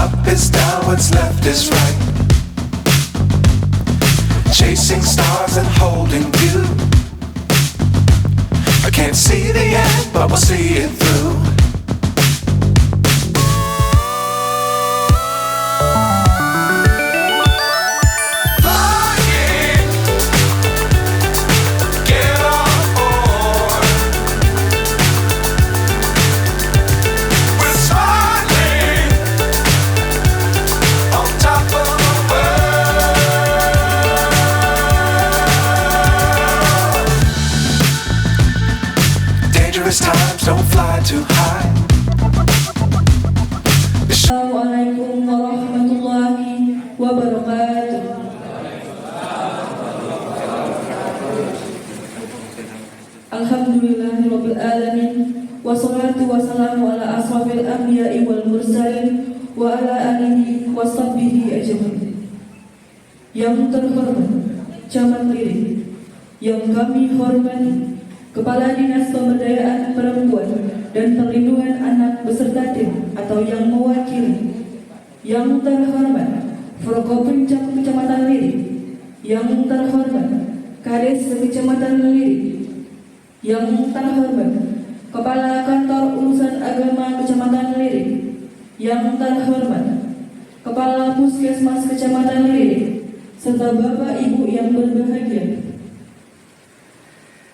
Up is down, what's left is right. Chasing stars and holding you. I can't see the end, but we'll see it through. Times don't fly too high. Assalamualaikum warahmatullahi wabarakatuh. Alhamdulillahirabbil alamin wassalatu wassalamu ala asrofil anbiya'i wal mursalin wa ala alihi washabbihi ajmain. Yang terhormat Camat Lirik, yang kami hormati Kepala Dinas Pemberdayaan Perempuan dan Perlindungan Anak beserta tim atau yang mewakili, yang terhormat Forkopimda Kecamatan Lirik, yang terhormat Kades Kecamatan Lirik, yang terhormat Kepala Kantor Urusan Agama Kecamatan Lirik, yang terhormat Kepala Puskesmas Kecamatan Lirik, serta Bapak Ibu yang berbahagia.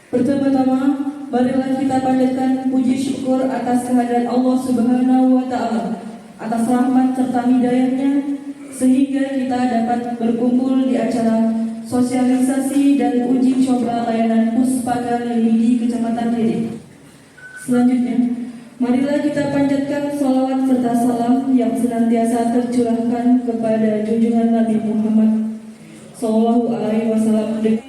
Pertama-tama, marilah kita panjatkan puji syukur atas kehadiran Allah Subhanahu wa Ta'ala, atas rahmat serta hidayahnya, sehingga kita dapat berkumpul di acara sosialisasi dan uji coba layanan Puspaka di Kecamatan Lirik. Selanjutnya, marilah kita panjatkan sholawat serta salam yang senantiasa tercurahkan kepada junjungan Nabi Muhammad Sallallahu Alaihi Wasallam.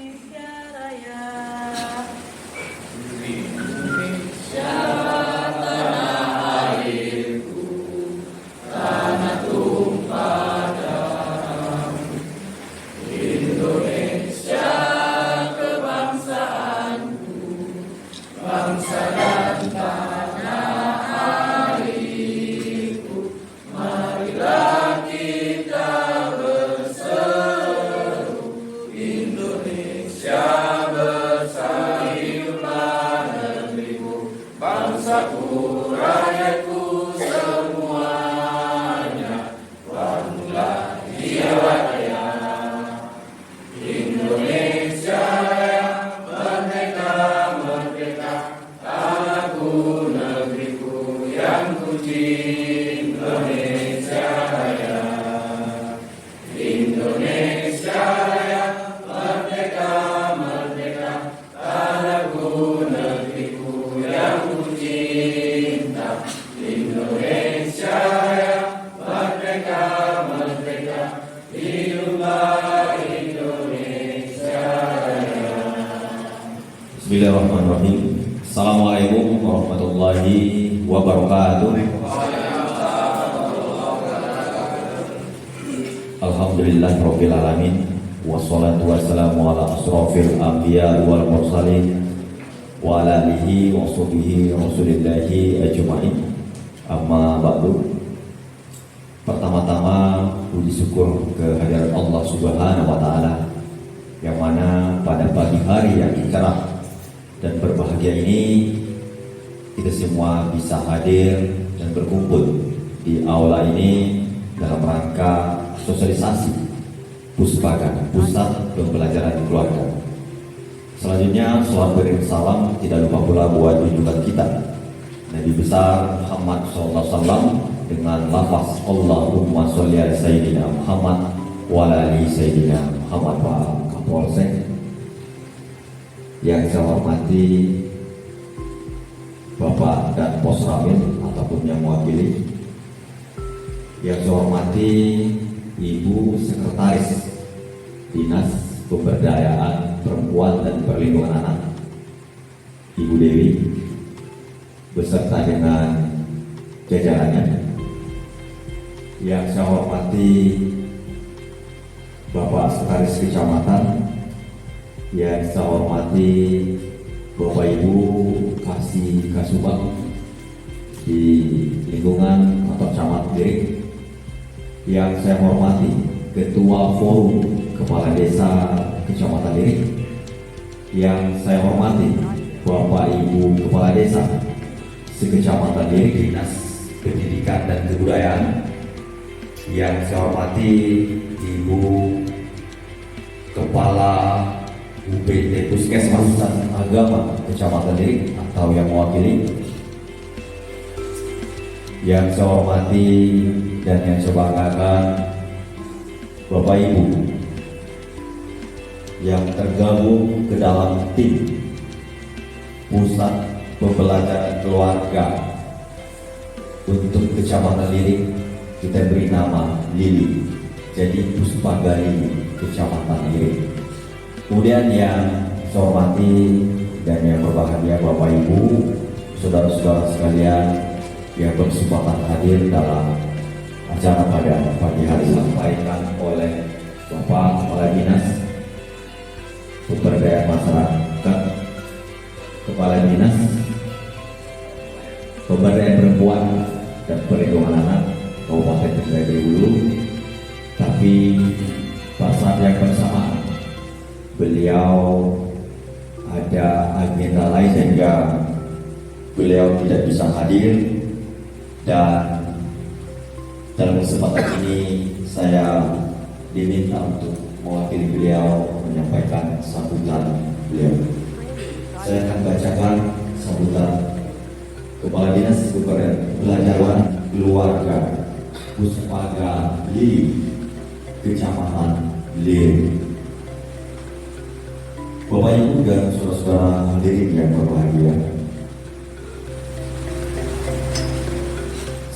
Bismillahirrahmanirrahim. Assalamualaikum warahmatullahi wabarakatuh. Alhamdulillahirabbil alamin wassalatu wassalamu ala asrofil anbiya wal mursalin wa ala alihi wa sahbihi rasulillahi ajmain. Amma ba'du. Pertama-tama puji syukur kehadiran Allah Subhanahu wa Ta'ala, yang mana pada pagi hari yang cerah dan berbahagia ini kita semua bisa hadir dan berkumpul di aula ini dalam rangka sosialisasi Puspaka, Pusat Pembelajaran Keluarga. Selanjutnya salam beriring salam tidak lupa pula buat junjungan kita Nabi besar Muhammad SAW dengan lafaz Allahumma sholli ala sayyidina Muhammad wa ala ali sayyidina Muhammad. Pak Kapolsek yang saya hormati Bapak dan Pos Ramil ataupun yang mewakili, yang saya hormati Ibu Sekretaris Dinas Pemberdayaan Perempuan dan Perlindungan Anak, Ibu Dewi, beserta dengan jajarannya. Yang saya hormati Bapak Sekretaris Kecamatan, yang saya hormati Bapak Ibu Kasih Kasubag di lingkungan atau Camat Lirik, yang saya hormati Ketua Forum Kepala Desa Kecamatan Lirik, yang saya hormati Bapak Ibu Kepala Desa Sekecamatan Lirik, Dinas Pendidikan dan Kebudayaan, yang saya hormati Ibu Kepala UPT Puskesmas Agama Kecamatan Lirik atau yang mewakili, yang saya hormati dan yang saya banggakan Bapak Ibu yang tergabung ke dalam tim Pusat Pembelajaran Keluarga untuk Kecamatan Lirik, kita beri nama Lili, jadi Puspaga Kecamatan Lirik. Kemudian yang saya hormati dan yang berbahagia Bapak Ibu, saudara-saudara sekalian yang berkesempatan hadir dalam acara pada pagi hari, disampaikan oleh Bapak Kepala Dinas Pemberdayaan Masyarakat, Kepala Dinas Pemberdayaan Perempuan dan Perlindungan Anak Kabupaten Kendari Hulu. Tapi pada saat yang bersamaan beliau ada agenda lain sehingga beliau tidak bisa hadir, dan dalam kesempatan ini saya diminta untuk mewakili beliau menyampaikan sambutan beliau. Saya akan bacakan sambutan Kepala Dinas Pembelajaran Keluarga Puspaga Lili Kecamatan Lirik. Bapak Ibu dan saudara-saudara hadirin yang berbahagia,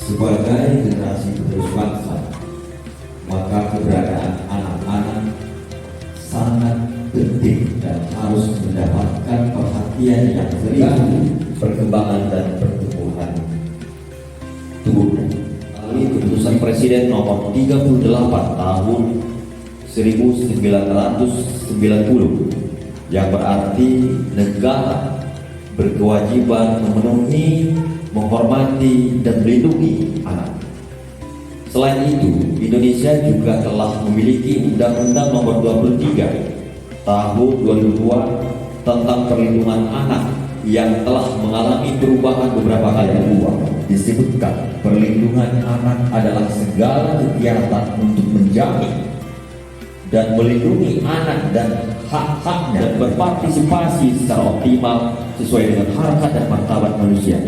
sebagai generasi penerus bangsa, maka keberadaan anak-anak sangat penting dan harus mendapatkan perhatian yang serius perkembangan dan pertumbuhan tubuhnya. Melalui keputusan Presiden nomor 38 tahun 1990 yang berarti negara berkewajiban memenuhi, menghormati dan melindungi anak. Selain itu, Indonesia juga telah memiliki Undang-Undang Nomor 23 Tahun 2002 tentang perlindungan anak yang telah mengalami perubahan beberapa kali kedua. Disebutkan perlindungan anak adalah segala kegiatan untuk menjamin dan melindungi anak dan hak-haknya dan berpartisipasi secara optimal sesuai dengan harkat dan martabat manusia,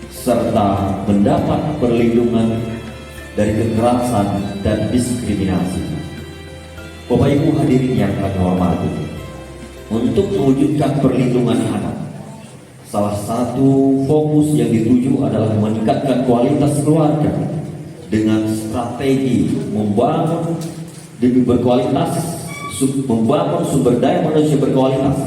serta mendapat perlindungan dari kekerasan dan diskriminasi. Bapak Ibu hadirin yang kami hormati, untuk mewujudkan perlindungan anak, salah satu fokus yang dituju adalah meningkatkan kualitas keluarga dengan strategi membangun lebih berkualitas, membangun sumber daya manusia berkualitas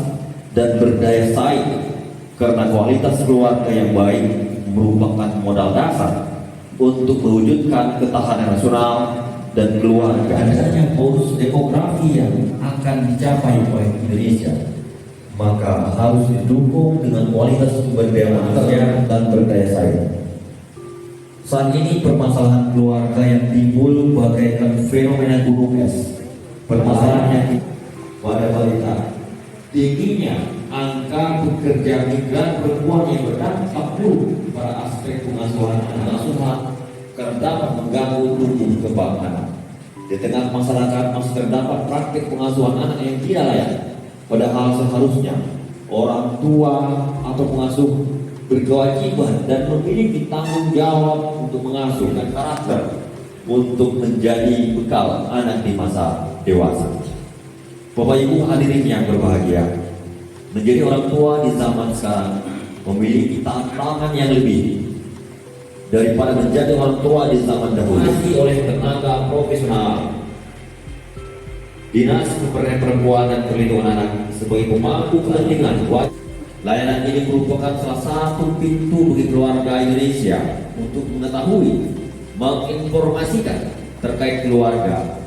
dan berdaya saing, karena kualitas keluarga yang baik merupakan modal dasar untuk mewujudkan ketahanan nasional dan keluarga. Adanya bonus demografi yang akan dicapai oleh Indonesia, maka harus didukung dengan kualitas sumber daya manusia dan berdaya saing. Saat ini permasalahan keluarga yang timbul bagaikan fenomena gunung es. Permasalahannya pada wanita, tingginya angka pekerja migran perempuan yang berdampak buruk pada aspek pengasuhan anak asuhan karena dapat mengganggu tumbuh kembang anak. Di tengah masyarakat masih terdapat praktik pengasuhan anak yang tidak layak, padahal seharusnya orang tua atau pengasuh berkewajiban dan memiliki tanggung jawab untuk mengasuh dan karakter untuk menjadi bekal anak di masa dewasa. Bapak Ibu hadirin yang berbahagia, menjadi orang tua di zaman sekarang memiliki tantangan yang lebih daripada menjadi orang tua di zaman dahulu. Masih oleh tenaga profesional Dinas Pemberdayaan Perempuan dan Perlindungan Anak sebagai pemangku kepentingan. Layanan ini merupakan salah satu pintu bagi keluarga Indonesia untuk mengetahui, menginformasikan terkait keluarga.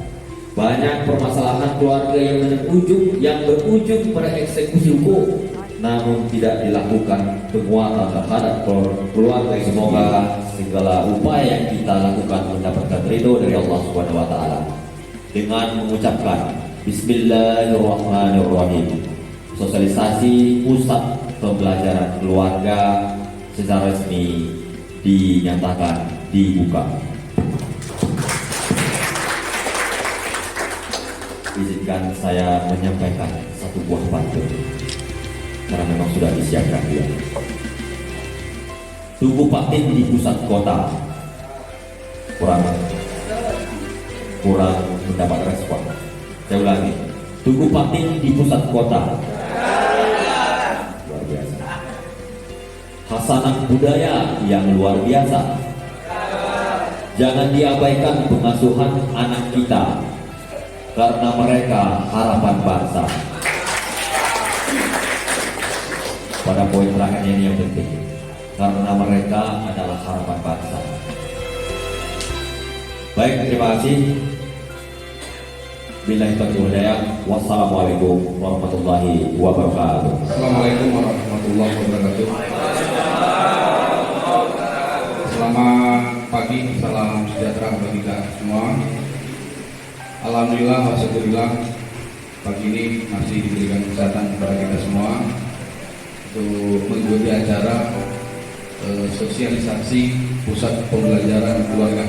Banyak permasalahan keluarga yang berujung pada eksekusi hukum namun tidak dilakukan penguatan terhadap keluarga. Semoga segala upaya yang kita lakukan mendapatkan ridho dari Allah Subhanahu wa taala. Dengan mengucapkan Bismillahirrahmanirrahim, sosialisasi pusat pembelajaran keluarga secara resmi dinyatakan dibuka. Izinkan saya menyampaikan satu buah pantun karena memang sudah disiapkan dia. Tugu Patin di pusat kota kurang mendapat respon. Saya ulangi, Tugu Patin di pusat kota luar biasa. Hasanah budaya yang luar biasa. Jangan diabaikan pengasuhan anak kita, karena mereka harapan bangsa. Pada poin terakhirnya ini yang penting, karena mereka adalah harapan bangsa. Baik, terima kasih. Billahi taufiq wal hidayah. Wassalamualaikum warahmatullahi wabarakatuh. Assalamualaikum warahmatullahi wabarakatuh. Selamat pagi, salam sejahtera bagi kita semua. Alhamdulillah, wasyukurillah, pagi ini masih diberikan kesehatan kepada kita semua untuk mengikuti acara sosialisasi pusat pembelajaran keluarga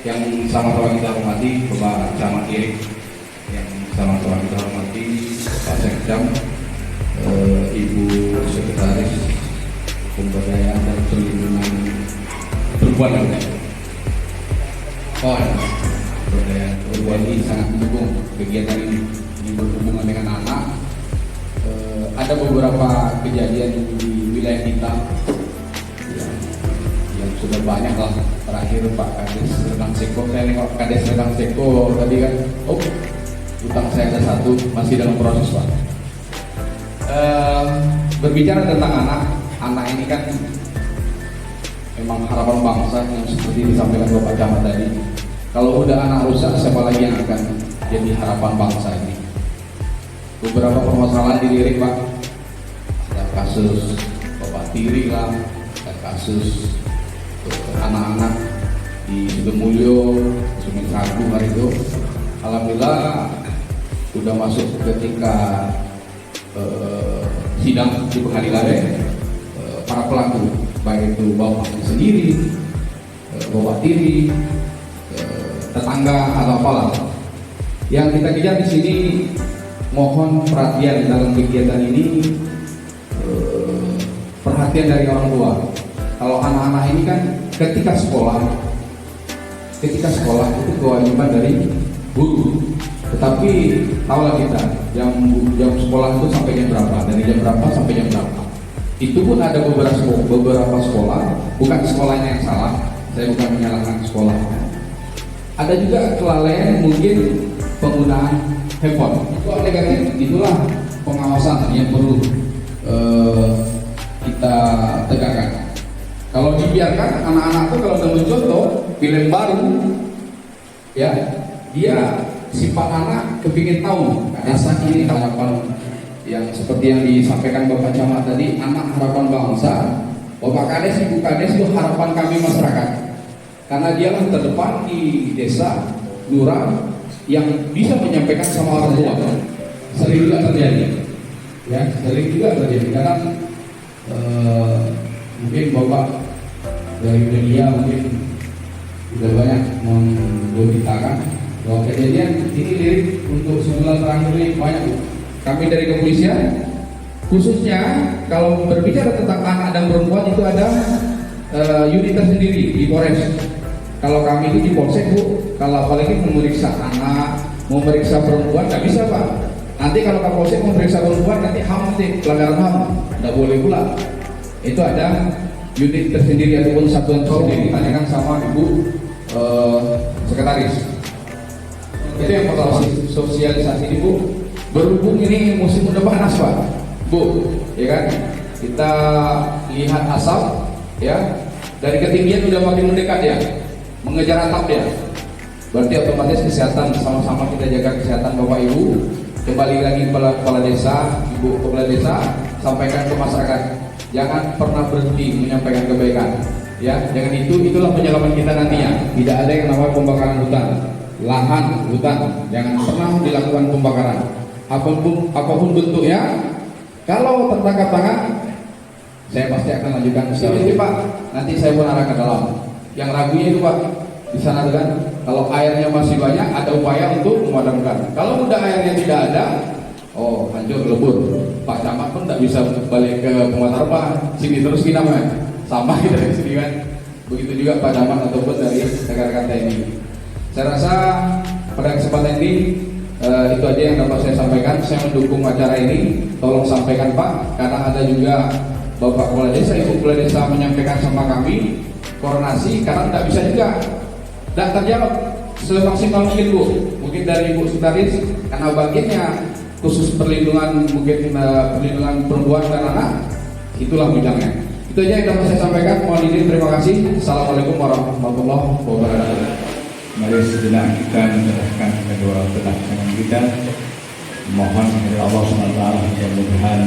yang sama-sama kita hormati Bapak Camat Irik, yang sama-sama kita hormati Pak Sekjam, Ibu Sekretaris Pemberdayaan dan Perlindungan Perempuan. Pemberdayaan perempuan ini sangat mendukung kegiatan ini berhubungan dengan anak. Ada beberapa kejadian di wilayah kita yang sudah banyak lah. Terakhir Pak Kades Renang Seko, saya nengok Kades Renang Seko tadi kan, utang saya ada satu, masih dalam proses Pak. Berbicara tentang anak ini kan memang harapan bangsa yang seperti disampaikan Bapak Camat tadi. Kalau udah anak rusak, siapa lagi yang akan jadi harapan bangsa ini? Beberapa permasalahan dilirik Pak, ada kasus Bapak Tiri lah, ada kasus anak-anak di Sudemulyo, Sungai Sagu hari itu. Alhamdulillah sudah masuk ketika sidang di pengadilan. Para pelaku, baik itu bapak sendiri, Bapak Tiri, tetangga atau apalah, yang kita kejar di sini, mohon perhatian dalam kegiatan ini, perhatian dari orang tua. Kalau anak-anak ini kan ketika sekolah itu kewajiban dari guru. Tetapi tahulah kita jam sekolah itu sampai jam berapa, dari jam berapa sampai jam berapa. Itu pun ada beberapa sekolah, bukan sekolahnya yang salah, saya bukan menyalahkan sekolah. Ada juga kelalaian mungkin penggunaan handphone. Itu negatif, itulah pengawasan yang perlu kita tegakkan. Kalau dibiarkan anak-anak itu kalau udah mencontoh film baru, ya dia sifat anak kepingin tahu. Desa ini harapan yang seperti yang disampaikan Bapak Camat tadi, anak harapan bangsa. Bapak Kades, Ibu Kades itu harapan kami masyarakat. Karena dialah terdepan di desa, lurah yang bisa menyampaikan sama orang tua. Sering juga terjadi, ya sering juga terjadi. Karena mungkin Bapak dari media mungkin sudah banyak memberitakan bahwa kejadian ini lirik untuk sebulan terakhir ini banyak. Kami dari kepolisian khususnya kalau berbicara tentang anak dan perempuan itu ada unit tersendiri di Polres. Kalau kami itu di Polsek Bu, kalau apalagi memeriksa anak, memeriksa perempuan nggak bisa Pak. Nanti kalau ke Polsek memeriksa perempuan nanti HAM, nanti pelanggaran HAM, nggak boleh pula. Itu ada unit tersendiri ataupun satuan tersendiri. Tanyakan sama Ibu Sekretaris. Itu yang pertama, sosialisasi ini Bu. Berhubung ini musim udah panas Pak, Bu, ya kan? Kita lihat asap, ya, dari ketinggian udah makin mendekat ya, mengejar atap ya. Berarti otomatis kesehatan, sama-sama kita jaga kesehatan Bapak Ibu. Kembali lagi kepala desa, Ibu kepala desa, sampaikan ke masyarakat. Jangan pernah berhenti menyampaikan kebaikan. Ya, dengan itulah penyelaman kita nantinya. Tidak ada yang namanya pembakaran hutan, lahan hutan. Jangan pernah dilakukan pembakaran. Apapun bentuknya. Kalau tertangkap tangan, saya pasti akan lanjutkan. Sini Pak, nanti saya pun arah ke dalam. Yang ragunya itu Pak, di sana kan, kalau airnya masih banyak, ada upaya untuk memadamkan. Kalau udah airnya tidak ada, oh hancur lebur. Pak Camat pun tidak bisa balik ke pematang Pak. Sini terus kita Pak, sama kita di sini kan. Begitu juga Pak Camat ataupun dari rekan-rekan TNI. Saya rasa pada kesempatan ini itu aja yang dapat saya sampaikan. Saya mendukung acara ini. Tolong sampaikan Pak, karena ada juga Bapak Kepala Desa, Ibu Kepala Desa menyampaikan sama kami koordinasi, karena tidak bisa juga tidak terjawab semaksimal mungkin Bu. Mungkin dari Ibu Sekretaris karena bagiannya khusus perlindungan, mungkin perlindungan perempuan dan anak, itulah bidangnya. Itu aja yang dapat saya sampaikan. Mohon izin, terima kasih. Assalamualaikum warahmatullahi wabarakatuh. Mari sejenak kita menyerahkan kedua belah tangan kita. Mohon kepada Allah SWT mudah-mudahan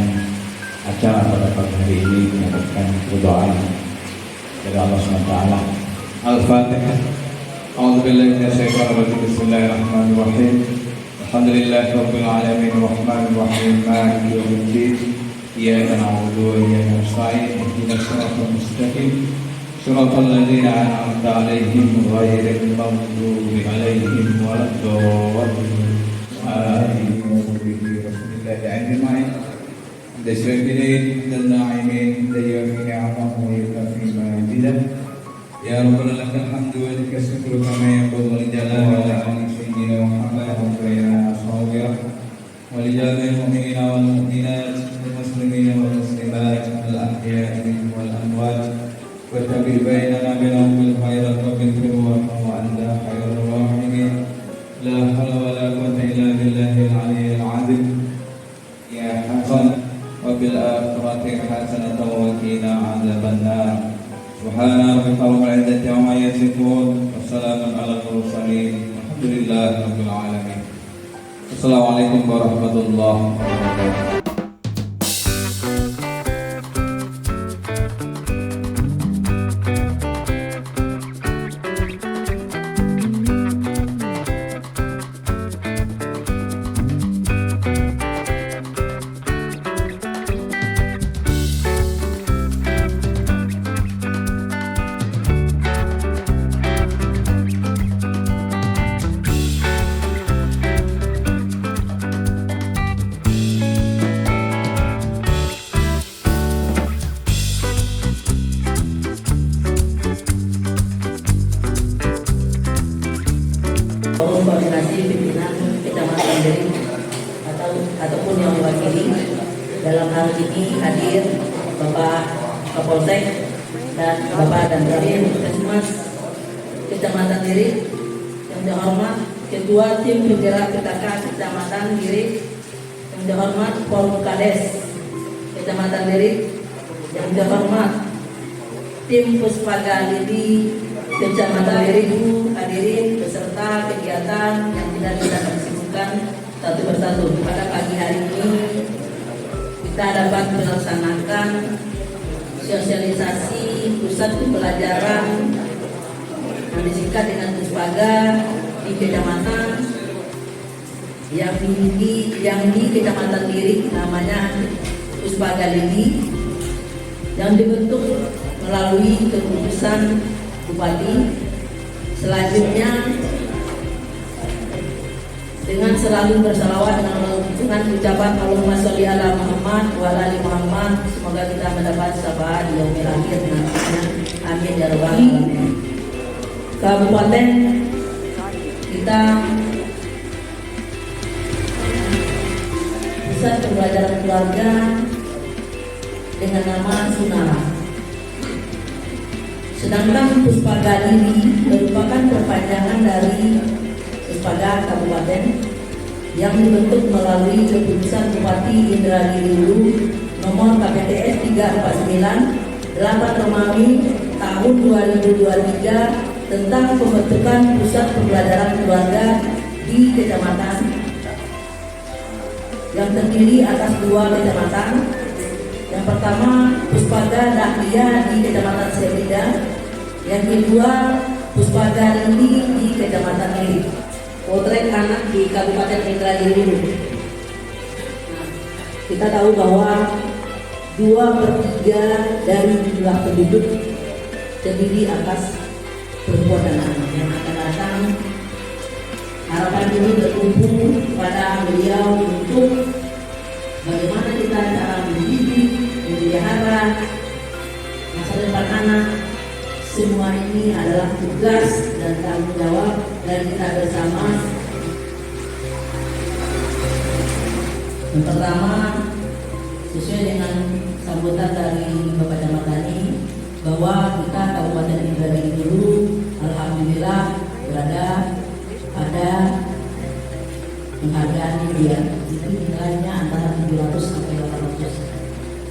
acara pada pagi hari ini mendapatkan keridhaan dari Allah SWT. Al-Fatihah. A'udzubillahi minasyaitonir rajim. Bismillahirrahmanirrahim. Alhamdulillahirabbil alamin arrahmanir rahim maliki yaumiddin. Iyyaka na'budu wa iyyaka nasta'in. Ihdinas siratal mustaqim. Shiratal ladzina an'amta 'alaihim ghairil maghdubi 'alaihim waladdallin. Amin. Bismillahirrahmanirrahim. Desyakirin dan na'imin dayyumin ni'amahu wa yukafi ma'idah. Ya Rabbana lakal hamdu wa lakal syukru kama yanbaghi li jalali wajhika sayyidina Muhammad wa ala ashabihi wa li jami'il mu'minina wal mu'minat wal muslimina wal muslimat al ahya'i minhum wal amwat wa tabi' bainana bainahum bil khairat wa bil birri wa anta khairur rahimin. La haula wa la quwwata illa billahil aliyyil azim. Ya Hasan wa bil akhirati hasanatan wa qina 'adzabannar. Subhana rabbika rabbil izzati 'amma yasifun wa salamun 'alal mursalin. Alhamdulillahi rabbil alamin. Assalamualaikum warahmatullahi wabarakatuh. Forum koordinasi pimpinan kecamatan Derik ataupun yang mewakili dalam hal ini hadir Bapak Kapolsek dan Bapak dan Dari Puskesmas Kecamatan Derik, yang terhormat Ketua Tim Penggerak PKK Kecamatan Derik, yang terhormat Forum Kades Kecamatan Derik, yang terhormat Tim Puspaga Lidi Kecamatan Derik, hadirin beserta kegiatan yang tidak bisa kami sebutkan satu persatu. Pada pagi hari ini kita dapat melaksanakan sosialisasi pusat pembelajaran yang disingkat dengan Puspaga di kecamatan yang di Kecamatan Derik, namanya Puspaga Lidi, yang dibentuk melalui keputusan Bupati. Selanjutnya dengan selalu bersalawat dengan ucapan Allahumma sholli ala Muhammad wa ala ali Muhammad, semoga kita mendapat syafaat di yaumil akhir nantinya. Amin ya rabbal alamin. Kabupaten kita pusat pembelajaran keluarga dengan nama Sunara. Sedangkan Puspaga ini merupakan perpanjangan dari Puspaga Kabupaten yang dibentuk melalui keputusan Bupati Indragiri Hulu nomor KPTS 349 8 Romawi tahun 2023 tentang pembentukan pusat pembelajaran keluarga di kecamatan yang terdiri atas 2 kecamatan, Yang pertama Puspaga Dahlia di Kecamatan Semida, yang kedua Puspaga Lili di Kecamatan Lili, Potret anak di Kabupaten Indragiri. Kita tahu bahwa 2/3 dari jumlah penduduk terdiri atas perempuan dan anak. Yang akan datang harapan ini berkumpul pada beliau untuk bagaimana kita cara mendidik, memelihara masa depan anak. Semua ini adalah tugas dan tanggung jawab dari kita bersama. Yang pertama, sesuai dengan sambutan dari Bapak Camat Tani, bahwa kita Kabupaten Indragiri dulu alhamdulillah berada pada penghargaan media. Itu nilainya antara 700 sampai 800.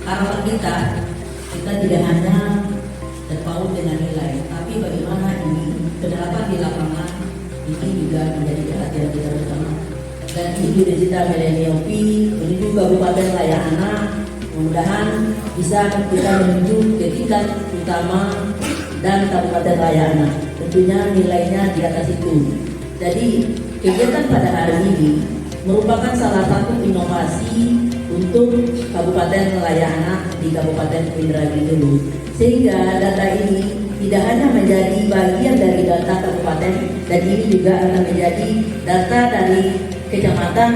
Harapan kita tidak hanya terpaut dengan nilai, tapi bagaimana ini penerapan di lapangan ini juga menjadi perhatian kita bersama. Dan Ibu Digital Millennium P menuju Kabupaten Layak Anak, mudah-mudahan bisa kita menuju ke tingkat utama dan Kabupaten Layak Anak. Tentunya nilainya di atas itu. Jadi kegiatan pada hari ini merupakan salah satu inovasi untuk Kabupaten Layak Anak di Kabupaten Indragiri dulu. Sehingga data ini tidak hanya menjadi bagian dari data kabupaten, dan ini juga akan menjadi data dari kecamatan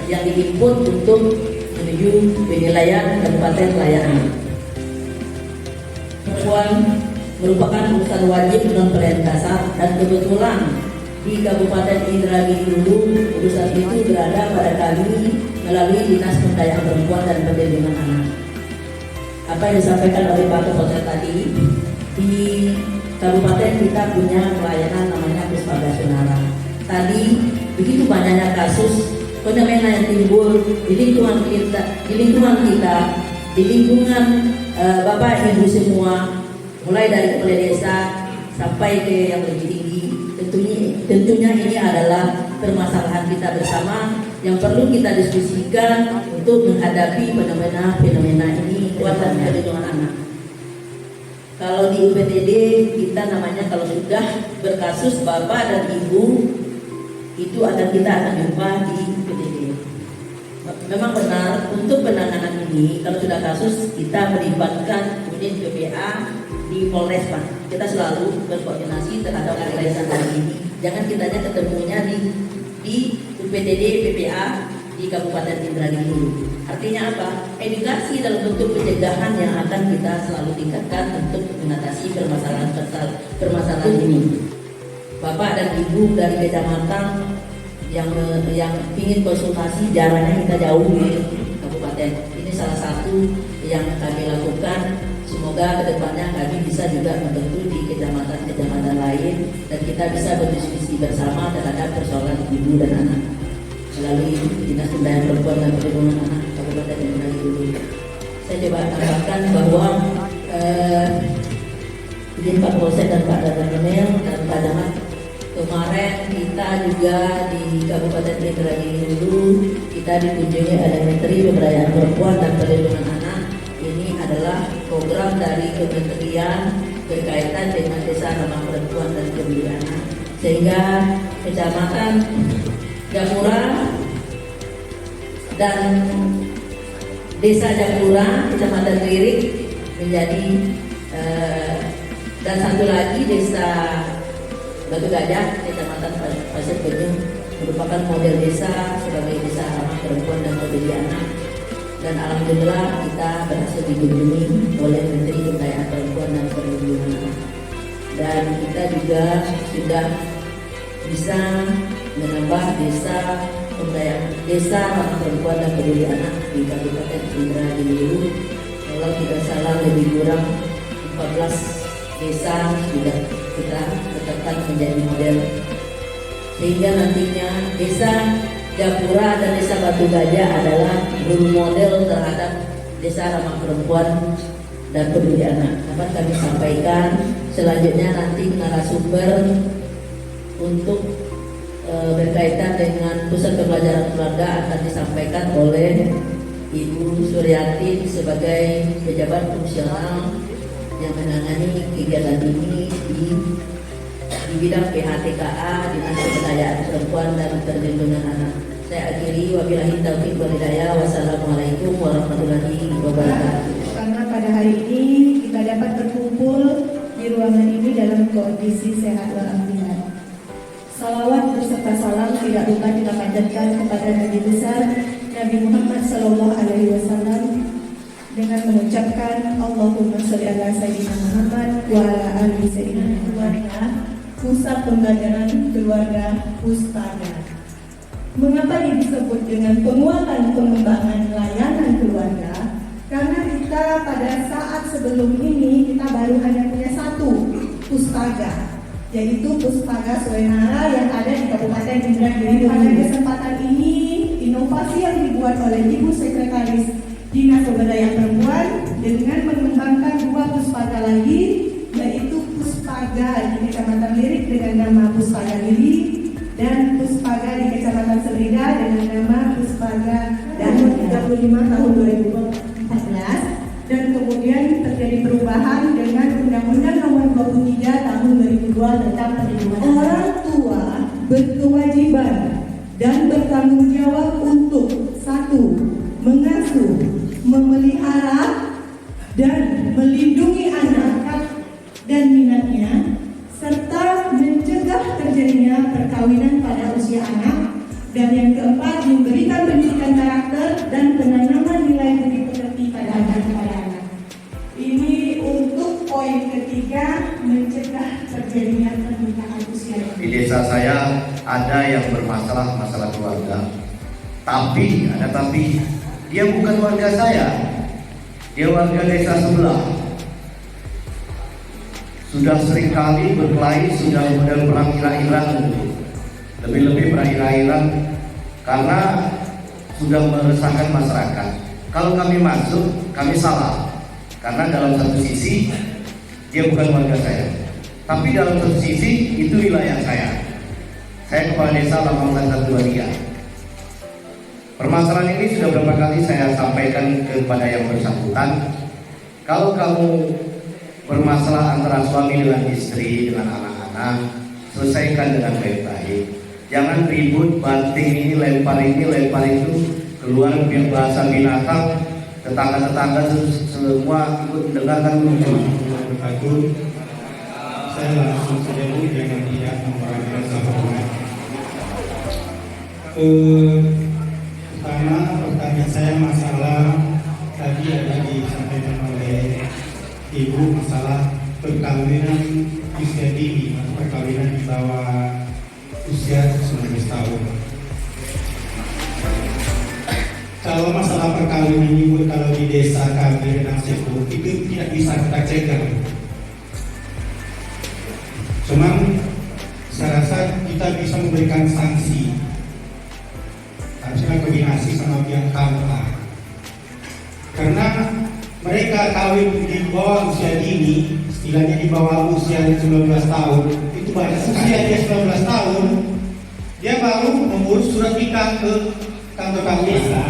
yang diinput untuk menuju penilaian Kabupaten Layak Anak. Perempuan merupakan urusan wajib non dasar, dan kebetulan di Kabupaten Indragiri dulu urusan itu berada pada kami melalui Dinas Pemberdayaan Perempuan dan Perlindungan Anak. Apa yang disampaikan oleh Pak Kapolsek tadi, di kabupaten kita punya pelayanan namanya Puspaga Sunara. Tadi begitu banyaknya kasus fenomena yang timbul di lingkungan kita, di lingkungan Bapak Ibu semua, mulai dari kepala desa sampai ke yang lebih tinggi. Tentunya ini adalah permasalahan kita bersama yang perlu kita diskusikan untuk menghadapi fenomena ini kuatan perlindungan anak. Kalau di UPTD kita namanya, kalau sudah berkasus bapak dan ibu itu kita akan jumpa di UPTD. Memang benar untuk penanganan ini kalau sudah kasus kita melibatkan unit PPA di Polres Pak. Kita selalu berkoordinasi terhadap kegiatan hari ini. Jangan kitanya ketemunya di UPTD PPA di Kabupaten Indragiri dulu. Artinya apa? Edukasi dalam bentuk pencegahan yang akan kita selalu tingkatkan untuk mengatasi permasalahan ini. Bapak dan Ibu dari kecamatan yang ingin konsultasi, jaraknya kita jauh di kabupaten. Ini salah satu yang kami lakukan. Semoga kedepannya kami bisa juga membantu di kecamatan-kecamatan lain, dan kita bisa berdiskusi bersama terhadap persoalan ibu dan anak melalui Dinas Pemberdayaan Perempuan dan Perlindungan Anak Kabupaten Indragiri dulu. Saya coba tambahkan bahwa izin Pak Polsek dan Pak Danamel dan Pak Camat, kemarin kita juga di Kabupaten Indragiri dulu kita dikunjungi oleh Menteri Pemberdayaan Perempuan dan Perlindungan Anak. Ini adalah program dari kementerian berkaitan dengan Desa Ramah Perempuan dan Perlindungan Anak, sehingga Kecamatan Japura dan Desa Japura, Kecamatan Lirik menjadi dan satu lagi Desa Batu Gajah, Kecamatan Pasir Penyu merupakan model desa sebagai desa ramah perempuan dan perlindungan anak. Dan alhamdulillah kita berhasil dikunjungi oleh Menteri Pemberdayaan Perempuan dan Perlindungan Anak. Dan kita juga sudah bisa menambah desa ramah perempuan dan perlindungan anak di Kabupaten Indragiri. Kalau tidak salah lebih kurang 14 desa sudah kita tetapkan menjadi model, sehingga nantinya Desa Japura dan Desa Batu Gajah adalah role model terhadap desa ramah perempuan dan perlindungan anak. Dapat kami sampaikan selanjutnya nanti narasumber untuk berkaitan dengan pusat pembelajaran keluarga akan disampaikan oleh Ibu Suryatin sebagai pejabat fungsional yang menangani kegiatan ini di bidang PHTKA Dinas Pemberdayaan Perempuan dan Perlindungan Anak. Saya akhiri, wabillahi taufiq wal hidayah. Wassalamualaikum warahmatullahi wabarakatuh. Karena pada hari ini kita dapat berkumpul di ruangan ini dalam kondisi sehat walafiat. Salawat beserta salam tidak lupa kita panjatkan kepada Nabi besar Nabi Muhammad SAW dengan mengucapkan Allahumma sholli ala sayyidina Muhammad wa ala ali sayyidina Muhammad. Pusat pembelajaran keluarga Pustaga. Mengapa ini disebut dengan penguatan pengembangan layanan keluarga? Karena kita pada saat sebelum ini kita baru hanya punya satu pustaga, yaitu Pustaga Suenara yang ada di Kabupaten Indragiri. Pada kesempatan ini, inovasi yang dibuat oleh Ibu Sekretaris Dinas Pemberdayaan Perempuan dengan mengembangkan dua pustaga lagi, yaitu Pustaga di Kecamatan Lirik dengan nama Pustaga Lili dan Pustaga di Kecamatan Serida dengan nama Pustaga Danur 35 tahun 2014, dan kemudian terjadi perubahan dengan Undang-Undang Nomor 23 tahun 2002 tentang perlindungan anak. Orang tua berkewajiban dan bertanggung jawab untuk 1. Mengasuh, memelihara, dan melindungi anak dan minatnya, serta mencegah terjadinya perkawinan pada usia anak, dan yang keempat, memberikan pendidikan karakter dan penanaman nilai budi pekerti pada anak. Ini untuk poin ketiga, mencegah terjadinya pernikahan usia dini. Di desa saya ada yang bermasalah masalah keluarga, tapi dia bukan warga saya, dia warga desa sebelah. Sudah seringkali berkelahi, sudah pernah hilang-hilang, lebih-lebih pernah hilang karena sudah meresahkan masyarakat. Kalau kami masuk, kami salah, karena dalam satu sisi dia bukan warga saya, tapi dalam satu sisi itu wilayah saya. Saya kepala desa Lamongan 123. Permasalahan ini sudah beberapa kali saya sampaikan kepada yang bersangkutan. Kalau kamu bermasalah antara suami dengan istri, dengan anak-anak, selesaikan dengan baik-baik. Jangan ribut, banting ini, lempar itu, keluar bahasa binatang, tetangga-tetangga semua ikut mendengarkan lucu. Saya langsung saja Bu dengan tidak memperhatikan sahabat. Pertama, pertanyaan saya masalah tadi ada disampaikan oleh Ibu masalah perkawinan usia dini atau perkawinan di bawah usia 19 tahun. Kalau masalah perkawinan ini kalau di desa kami dan Sepu itu tidak bisa kita cegah. Cuman saya rasa kita bisa memberikan sanksi, harusnya koordinasi sama pihak KUA, karena mereka kawin di bawah usia dini, istilahnya di bawah usia 19 tahun, itu pada usia dia 19 tahun, dia baru mengurus surat nikah ke kantor desa.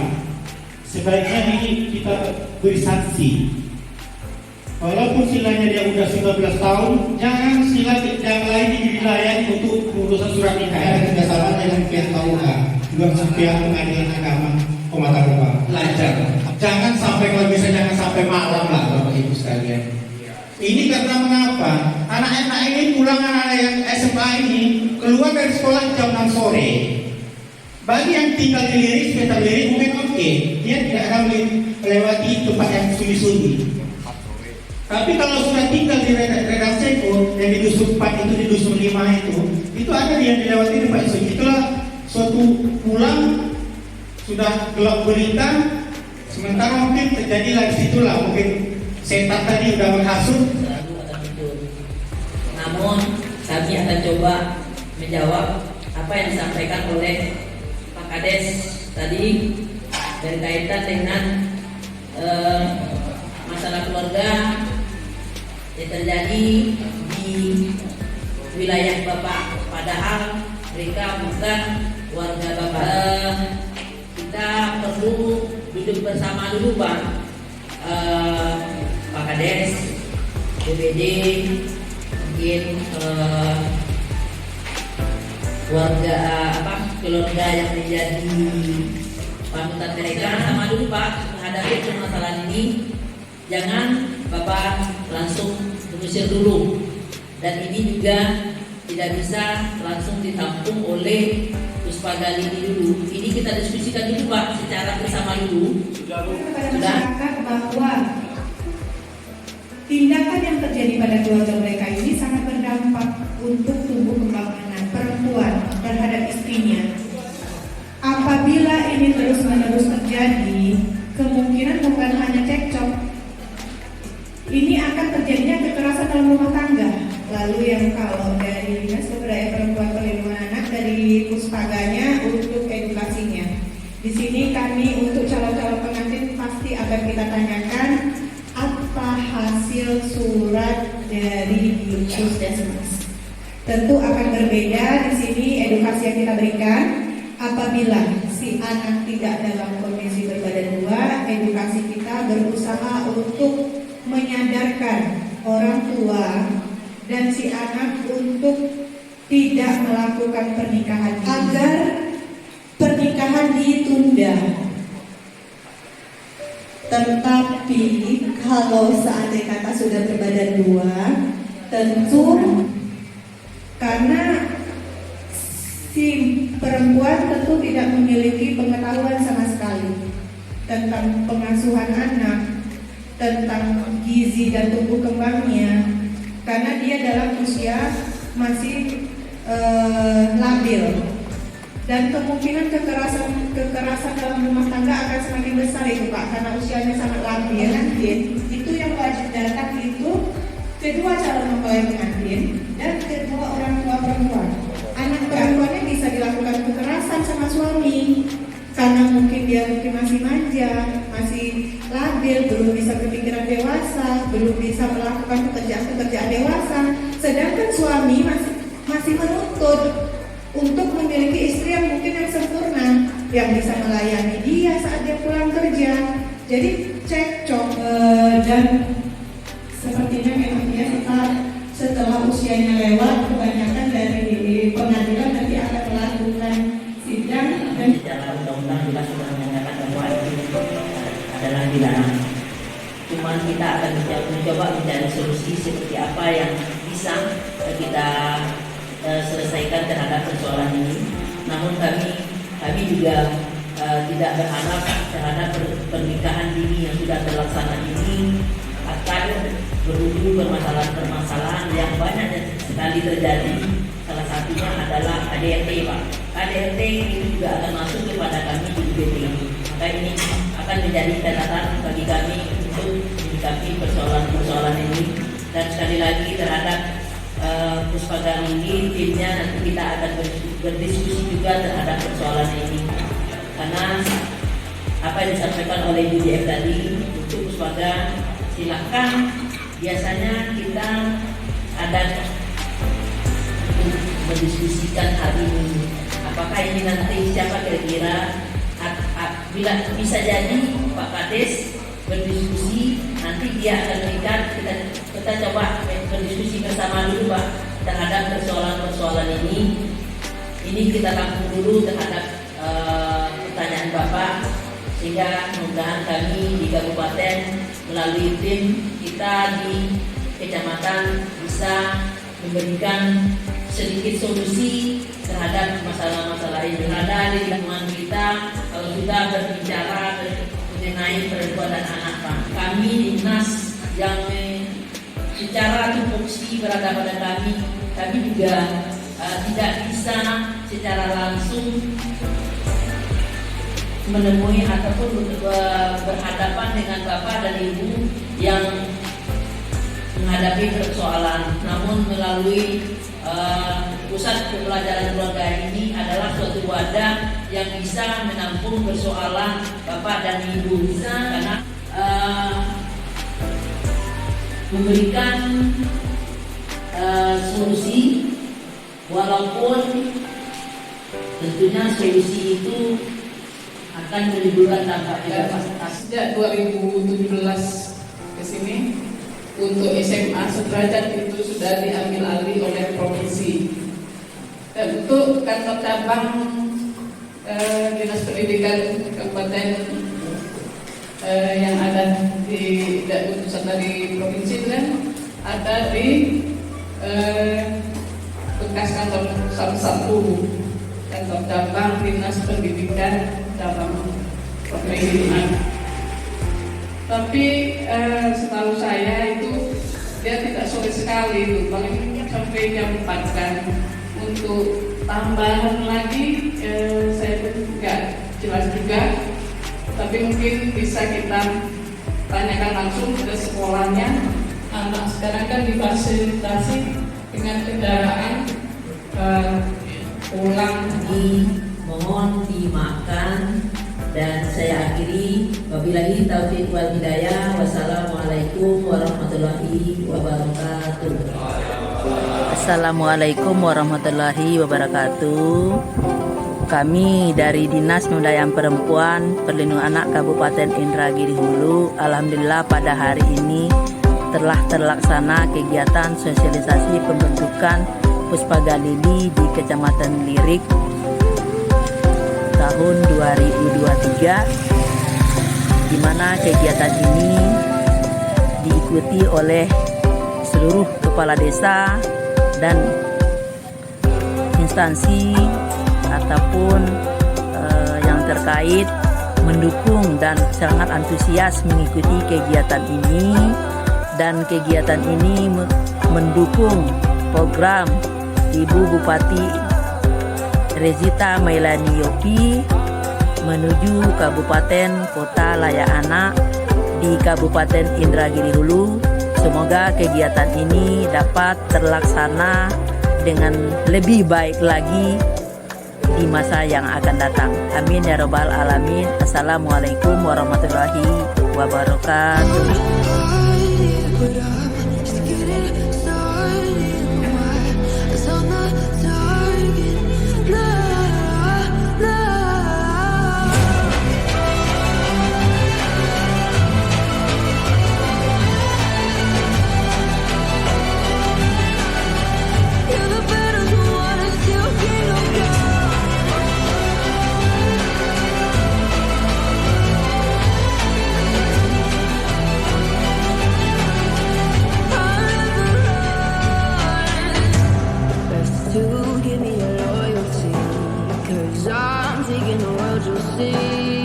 Sebaiknya ini kita beri sanksi. Walaupun silanya dia udah 19 tahun, jangan sila yang lain dilayani untuk urusan surat nikah. Ada kerjasama dengan pihak KUA, juga dengan pihak pengadilan agama Pematang Lancar. Jangan sampai, kalau bisa jangan sampai malam lah Bapak Ibu sekalian. Ini karena mengapa? Anak-anak ini pulang, anak-anak yang SMA ini keluar dari sekolah jam 6 sore. Bagi yang tinggal di Lirik, sekitar Lirik mungkin oke, dia tidak akan melewati tempat yang sunyi-sunyi. Tapi kalau sudah tinggal di Redang Seko, yang di dusun 4 itu, di dusun 5 itu ada yang dilewati tempat sunyi. Itulah suatu pulang sudah gelap gulita, sementara mungkin terjadi lagi situlah mungkin setan tadi sudah menghasut. Namun kami akan coba menjawab apa yang disampaikan oleh Pak Kades tadi berkaitan dengan masalah keluarga yang terjadi di wilayah Bapak, padahal mereka bukan warga Bapak. Kita perlu duduk bersama dulu Pak, Pak Kades, BPD, mungkin keluarga yang menjadi panutan mereka sama dulu Pak menghadapi permasalahan ini. Jangan Bapak langsung mengusir dulu, dan ini juga tidak bisa langsung ditampung oleh Puspaga ini dulu. Ini kita diskusikan dulu Pak secara bersama dulu. Kepada masyarakat bahwa tindakan yang terjadi pada keluarga mereka ini sangat berdampak untuk tumbuh kembang anak perempuan terhadap istrinya. Apabila ini terus-menerus terjadi, kemungkinan bukan hanya cekcok, ini akan terjadinya kekerasan dalam rumah tangga. Lalu yang kalau dari Dinas Pemberdayaan Perempuan Perlindungan Anak dari Puspaganya untuk edukasinya. Di sini kami untuk calon-calon pengantin pasti akan kita tanyakan apa hasil surat dari Puskesmas. Tentu akan berbeda di sini edukasi yang kita berikan. Apabila si anak tidak dalam kondisi berbadan dua, edukasi kita berusaha untuk menyadarkan orang tua dan si anak untuk tidak melakukan pernikahan agar pernikahan ditunda. Tetapi kalau seandainya kata sudah berbadan dua, tentu karena si perempuan tentu tidak memiliki pengetahuan sama sekali tentang pengasuhan anak, tentang gizi dan tumbuh kembangnya, karena dia dalam usia masih labil, dan kemungkinan kekerasan dalam rumah tangga akan semakin besar itu Pak, karena usianya sangat labil. Itu yang wajib datang itu kedua calon mempelai pengantin dan kedua orang tua perempuan. Anak perempuannya bisa dilakukan kekerasan sama suami karena mungkin dia masih manja, masih labil, belum bisa berpikiran dewasa, belum bisa melakukan pekerjaan dewasa. Sedangkan suami masih menuntut untuk memiliki istri yang mungkin yang sempurna, yang bisa melayani dia saat dia pulang kerja. Jadi cekcok dan sepertinya memang dia setelah usianya lewat, kebanyakan dari pengadilan nanti akan melakukan sidang dan dalam undang-undang jelas sudah menyatakan bahwa itu adalah pidana. Cuman kita akan mencoba mencari solusi seperti apa yang bisa kita selesaikan terhadap persoalan ini. Namun kami juga tidak berharap terhadap pernikahan dini yang sudah terlaksana ini akan berujung permasalahan-permasalahan yang banyak sekali terjadi. Salah satunya adalah KDRT Pak. KDRT itu juga akan masuk kepada kami di UPT. Maka ini akan menjadi catatan bagi kami untuk menyikapi persoalan-persoalan ini. Dan sekali lagi terhadap Puspaga ini, timnya nanti kita akan berdiskusi juga terhadap persoalan ini. Karena apa yang disampaikan oleh UDF tadi untuk Puspaga, silakan. Biasanya kita ada mendiskusikan hal ini. Apakah ini nanti siapa kira-kira? Bila bisa jadi Pak Kades berdiskusi, nanti dia akan berikan, kita coba berdiskusi bersama dulu Pak terhadap persoalan-persoalan ini. Ini kita tampung dulu terhadap pertanyaan Bapak, sehingga mudah-mudahan kami di kabupaten melalui tim kita di kecamatan bisa memberikan sedikit solusi terhadap masalah-masalah ini. Ada di lingkungan kita kalau sudah berbicara mengenai perempuan dan anak Pak, kami dinas yang secara tupoksi berada pada kami juga tidak bisa secara langsung menemui ataupun berhadapan dengan Bapak dan Ibu yang menghadapi persoalan. Namun melalui pusat pembelajaran keluarga ini adalah suatu wadah yang bisa menampung persoalan Bapak dan Ibu, karena memberikan solusi, walaupun tentunya solusi itu akan menimbulkan dampak tidak positif. Sejak 2017 ke sini untuk SMA sederajat itu sudah diambil alih oleh provinsi. Dan untuk kantor cabang Dinas Pendidikan Kabupaten yang ada di utusan dari provinsi itu kan ada di bekas kantor salah satu kantor cabang Dinas Pendidikan cabang Pendidikan. Tapi setahu saya itu dia tidak sore sekali itu, paling sampai jam 4 kan. Untuk tambahan lagi saya pun nggak jelas juga, tapi mungkin bisa kita tanyakan langsung ke sekolahnya. Anak sekarang kan difasilitasi dengan kendaraan pulang. Mohon dimaafkan dan saya akhiri. Wabillahi taufiq wal hidayah. Wassalamualaikum warahmatullahi wabarakatuh. Assalamualaikum warahmatullahi wabarakatuh. Kami dari Dinas Pemberdayaan Perempuan Perlindungan Anak Kabupaten Indragiri Hulu, alhamdulillah pada hari ini telah terlaksana kegiatan sosialisasi pembentukan Puspagalili di Kecamatan Lirik tahun 2023, di mana kegiatan ini diikuti oleh seluruh kepala desa dan instansi ataupun yang terkait mendukung dan sangat antusias mengikuti kegiatan ini, dan kegiatan ini mendukung program Ibu Bupati Rezita Mailani Yopi menuju Kabupaten Kota Layak Anak di Kabupaten Indragiri Hulu. Semoga kegiatan ini dapat terlaksana dengan lebih baik lagi di masa yang akan datang. Amin ya rabbal alamin. Assalamualaikum warahmatullahi wabarakatuh. To give me your loyalty, 'cause I'm taking the world you'll see.